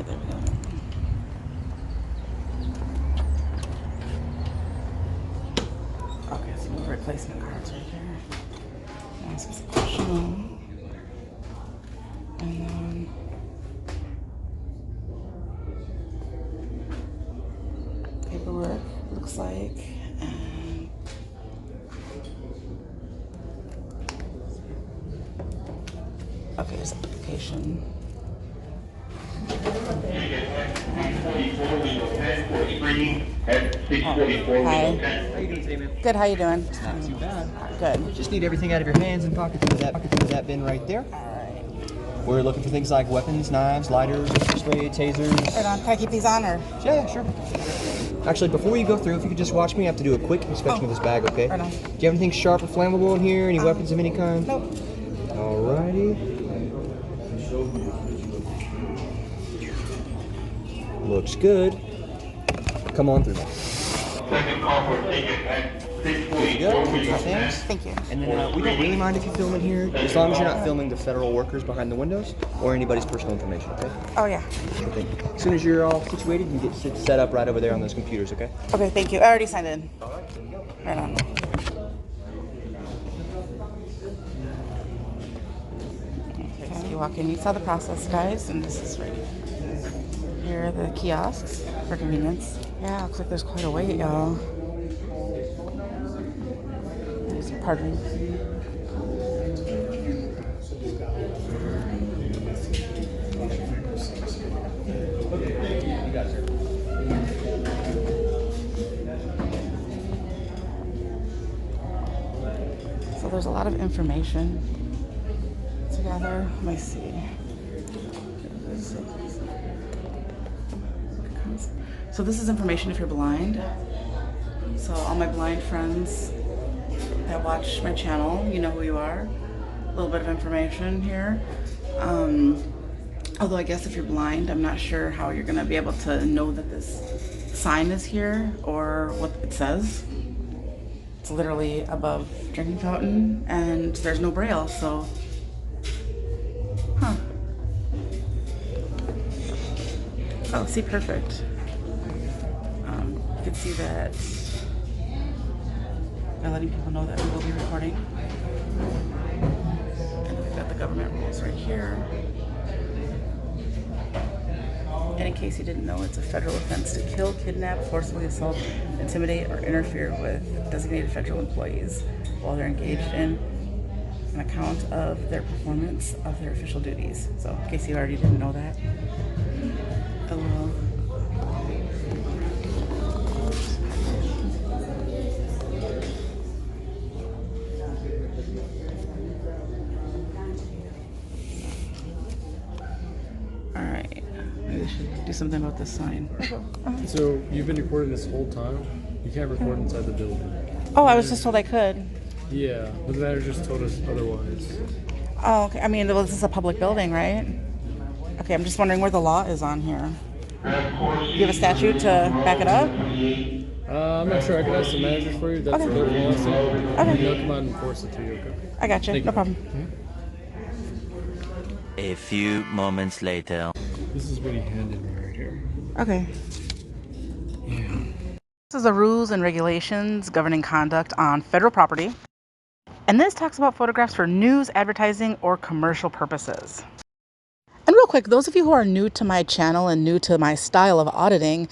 Alright, there we go. Okay, so no replacement cards right here. Ask us a question. And then paperwork looks like. And okay, there's application. Hi. How you doing today, man? Good, how you doing? Not too bad. Good. Just need everything out of your hands and pockets into that bin right there. Alright. We're looking for things like weapons, knives, lighters, spray, tasers. Right on. Can I keep these on or? Yeah, sure. Actually, before you go through, if you could just watch me, I have to do a quick inspection of this bag, okay? Right on. Do you have anything sharp or flammable in here? Any weapons of any kind? Nope. Alrighty. Looks good. Come on through. Second call for ticket at 6:40. Thank you. And then we don't really mind if you film in here, as long as you're not filming the federal workers behind the windows or anybody's personal information, okay? Oh, yeah. Okay. As soon as you're all situated, you get set up right over there on those computers, okay? Okay, thank you. I already signed in. Right on. Okay, so you walk in, you saw the process, guys, and this is right here are the kiosks for convenience. Yeah, looks like there's quite a wait, y'all. Pardon. So there's a lot of information together. Let me see. So this is information if you're blind. So all my blind friends that watch my channel, you know who you are. A little bit of information here. Although I guess if you're blind, I'm not sure how you're gonna be able to know that this sign is here or what it says. It's literally above drinking fountain and there's no braille, so. Huh. Oh, see, perfect. You can see that by letting people know that we will be recording. And we've got the government rules right here. And in case you didn't know, it's a federal offense to kill, kidnap, forcibly assault, intimidate, or interfere with designated federal employees while they're engaged in an account of their performance of their official duties. So in case you already didn't know that. LOL. Alright, maybe we should do something about this sign. So you've been recording this whole time? You can't record inside the building. Oh, I was just told I could. Yeah, but the manager just told us otherwise. Oh, okay. I mean, well, this is a public building, right? Okay, I'm just wondering where the law is on here. Do you have a statute to back it up? I'm not sure. I can ask the manager for you. That's Okay. their policy. Okay. And they'll come out and enforce it to you, okay? I got you. Thank No you. problem. A few moments later. This is what he handed me right here. Okay. Yeah. This is the rules and regulations governing conduct on federal property. And this talks about photographs for news, advertising, or commercial purposes. And real quick, those of you who are new to my channel and new to my style of auditing,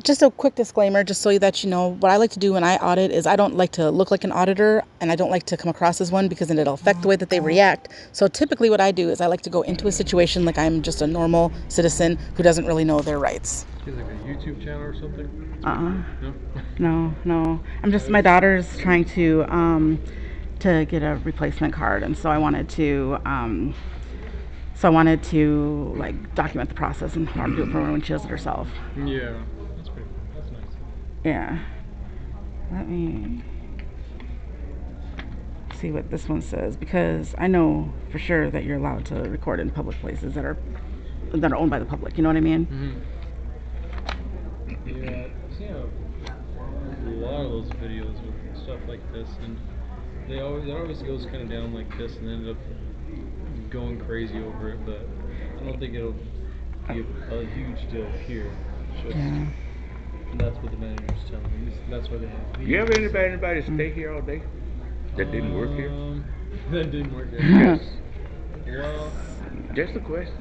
just a quick disclaimer, just so that you know, what I like to do when I audit is I don't like to look like an auditor and I don't like to come across as one because then it'll affect the way that they react. So typically what I do is I like to go into a situation like I'm just a normal citizen who doesn't really know their rights. Is it like a YouTube channel or something? No? No. I'm just, my daughter's trying to get a replacement card, and so I wanted to like document the process and how to do it for her when she does it herself. Yeah. That's nice. Yeah. Let me see what this one says, because I know for sure that you're allowed to record in public places that are owned by the public. You know what I mean? Mm-hmm. Yeah, I've seen a lot of those videos with stuff like this, and it always goes kind of down like this and end up going crazy over it, but I don't think it'll be a huge deal here. Just, Yeah. that's what the manager's telling me. That's why they have these. You ever anybody stay here all day that didn't work here? That didn't work here. Yes. Well, Just a question.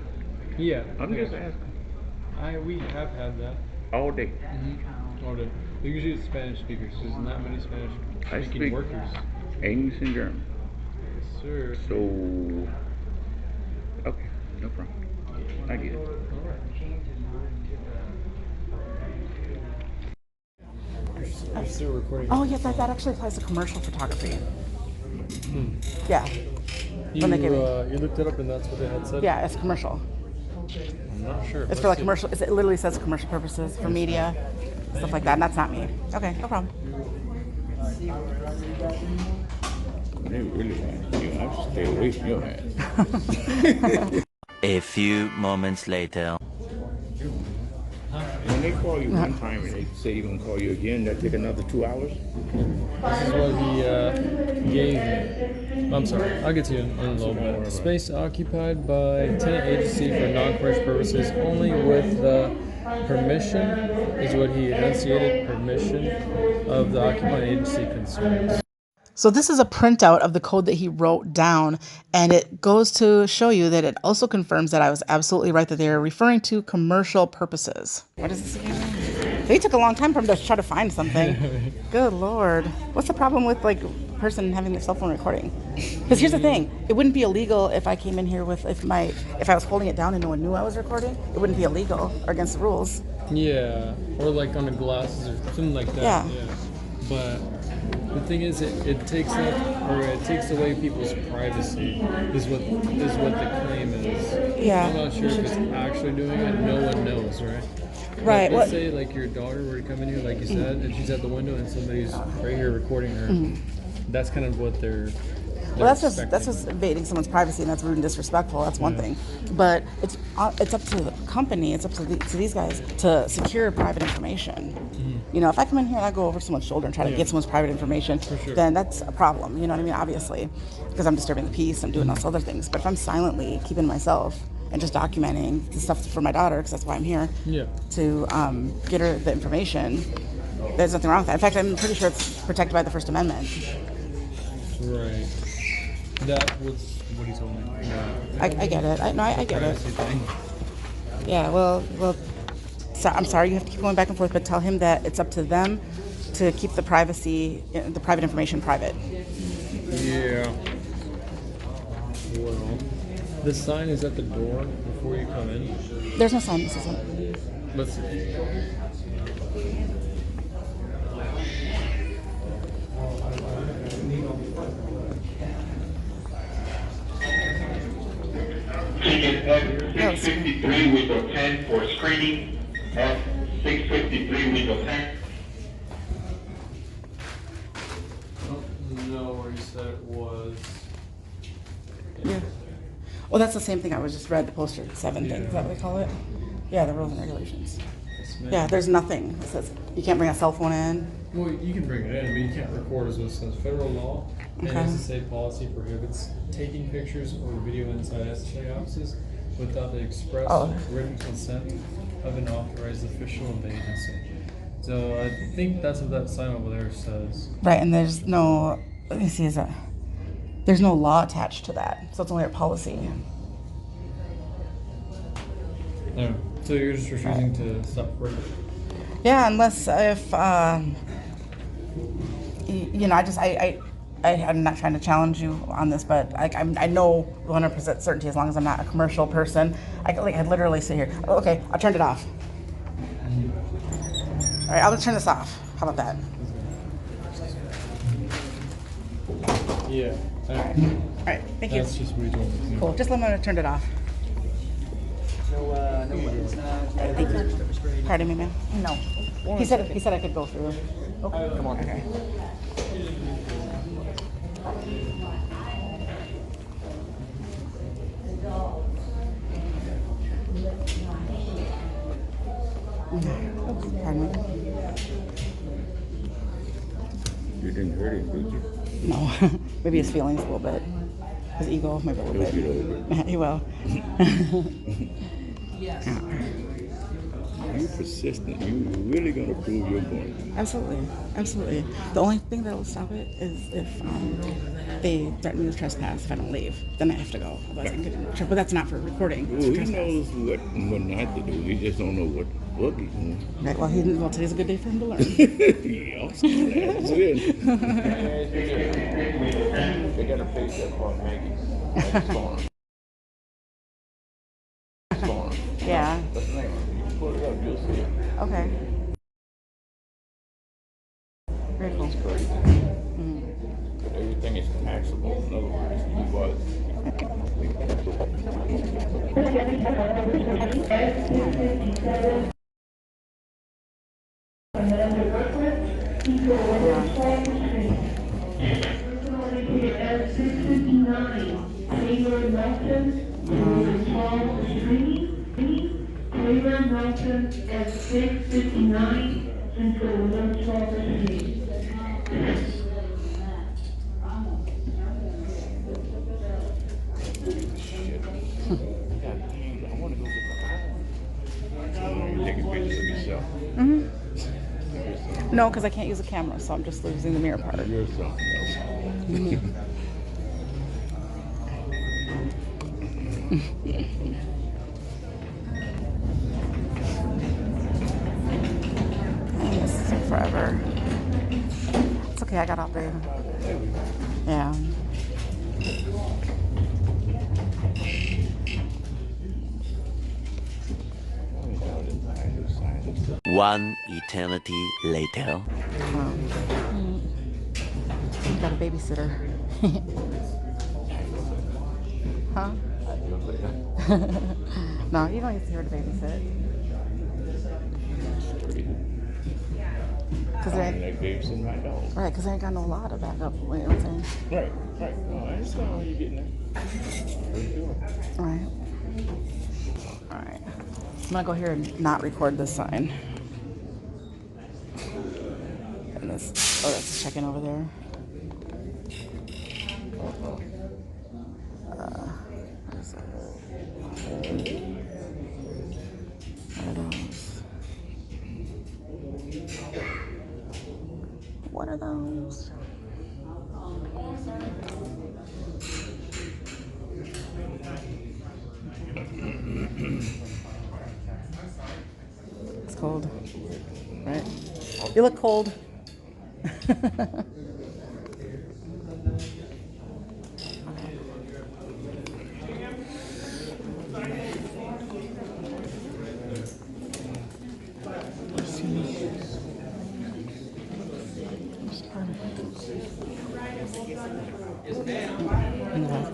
yeah. I'm just asking. We have had that. All day. All day. Usually it's Spanish speakers. There's not many Spanish I speaking speak workers. English and German. Yes, sir. So, okay, no problem. I get it. You're still recording. Oh, yeah, that actually applies to commercial photography. Yeah. You, when they give you looked it up and that's what they had said? Yeah, it's commercial. I'm not sure. It's for like commercial. It literally says commercial purposes for media, stuff like that. And that's not me. Okay, no problem. They really want you. I should stay away from your ass. A few moments later. When they call you one time and they say you're gonna call you again, that take another 2 hours. This is what he gave me. I'm sorry, I'll get to you in a little bit. Space occupied by tenant agency for non-commercial purposes only with the permission, is what he enunciated, permission of the occupying agency concerned. So this is a printout of the code that he wrote down, and it goes to show you that it also confirms that I was absolutely right that they are referring to commercial purposes. What is this again? They took a long time for him to try to find something. Good Lord. What's the problem with like a person having their cell phone recording? Because here's the thing, it wouldn't be illegal if I came in here with, if I was holding it down and no one knew I was recording, it wouldn't be illegal or against the rules. Yeah, or like on the glasses or something like that. Yeah. But the thing is, it takes up, or it takes away people's privacy. Is what the claim is. Yeah. I'm not sure if it's actually doing it. No one knows, right? Right. Like, let's say like your daughter were to come in here, like you said, and she's at the window, and somebody's right here recording her. That's kind of what they're. Well, that's just invading someone's privacy, and that's rude and disrespectful. That's one thing, but it's up to the company. It's up to these guys to secure private information. You know, if I come in here and I go over someone's shoulder and try to get someone's private information, then that's a problem. You know what I mean? Obviously, because I'm disturbing the peace. I'm doing those other things. But if I'm silently keeping myself and just documenting the stuff for my daughter, because that's why I'm here, to get her the information, there's nothing wrong with that. In fact, I'm pretty sure it's protected by the First Amendment. Right. That was what he told me. I get it. I get it. Yeah, well, so I'm sorry you have to keep going back and forth, but tell him that it's up to them to keep the private information private. Yeah. Well, the sign is at the door before you come in. There's no sign. This isn't. Let's see. Ticket F653 window 10 for screening. F653 window 10. No, where you said it was. Yeah. Well, that's the same thing I was just read, the poster 7 thing. Is that what they call it? Yeah, the rules and regulations. Yeah, there's nothing. It says you can't bring a cell phone in. Well, you can bring it in, but you can't record as it says. Federal law and SSA policy prohibits taking pictures or video inside SSA offices without the express written consent of an authorized official of the agency. So I think that's what that sign over there says. Right, and there's no, let me see, there's no law attached to that, so it's only a policy. Yeah. So you're just refusing to stop recording? Yeah, unless if, you know, I'm not trying to challenge you on this, but I know 100% certainty as long as I'm not a commercial person. I literally sit here. Oh, okay, I turned it off. All right, I'll turn this off. How about that? Yeah. All right, thank you. That's just what he told me. Cool. Just let me know I turned it off. No worries. Thank you. Pardon me, ma'am. No. He said I could go through. Okay, come on. Okay. Pardon me. You didn't hurt him, did you? No. Maybe his feelings a little bit. His ego, maybe a little bit. He'll get over it. He will. You persistent. You really gonna prove your point. Absolutely, absolutely. The only thing that will stop it is if they threaten me with trespass if I don't leave. Then I have to go. Otherwise I can get in trouble. But that's not for recording. Well, It's for he trespass. knows what not to do. He just don't know what he's doing. Right. Well, today's a good day for him to learn. Yeah, that's it. They got to pay that for Maggie. Yeah. That's the name. You pull it up, you'll see it. Okay. Very cool. It's crazy. But everything is taxable. In other words, he was. At 6:59 until 12:15. Shit. God dang, I want to go get the phone. You're taking pictures of yourself. No, because I can't use a camera, so I'm just losing the mirror part. You're something else. This took forever. It's okay, I got out there. Yeah. One eternity later. Got a babysitter. Huh? No, you don't use here to babysit. Cause there ain't, Like babysitting my dog. right, because I ain't got no law to back up. You know what I'm saying? Right. No, I understand where you're getting at. All right. All right. I'm gonna go here and not record this sign. And this. Oh, that's a check-in over there. What is that? What are those? What are those? It's cold, right? You look cold.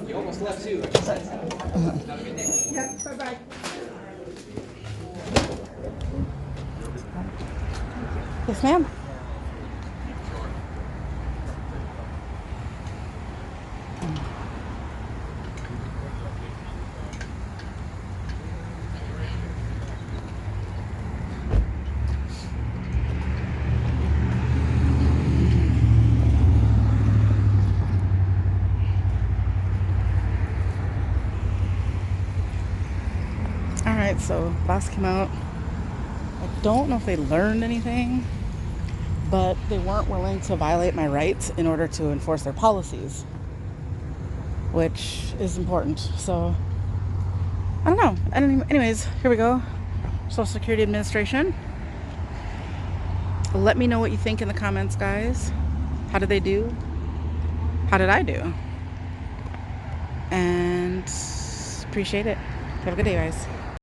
You almost left too. Yeah, bye-bye. Yes, ma'am. Alright, so boss came out. I don't know if they learned anything, but they weren't willing to violate my rights in order to enforce their policies, which is important. So, I don't know. Anyways, here we go. Social Security Administration. Let me know what you think in the comments, guys. How did they do? How did I do? And appreciate it. Have a good day, guys.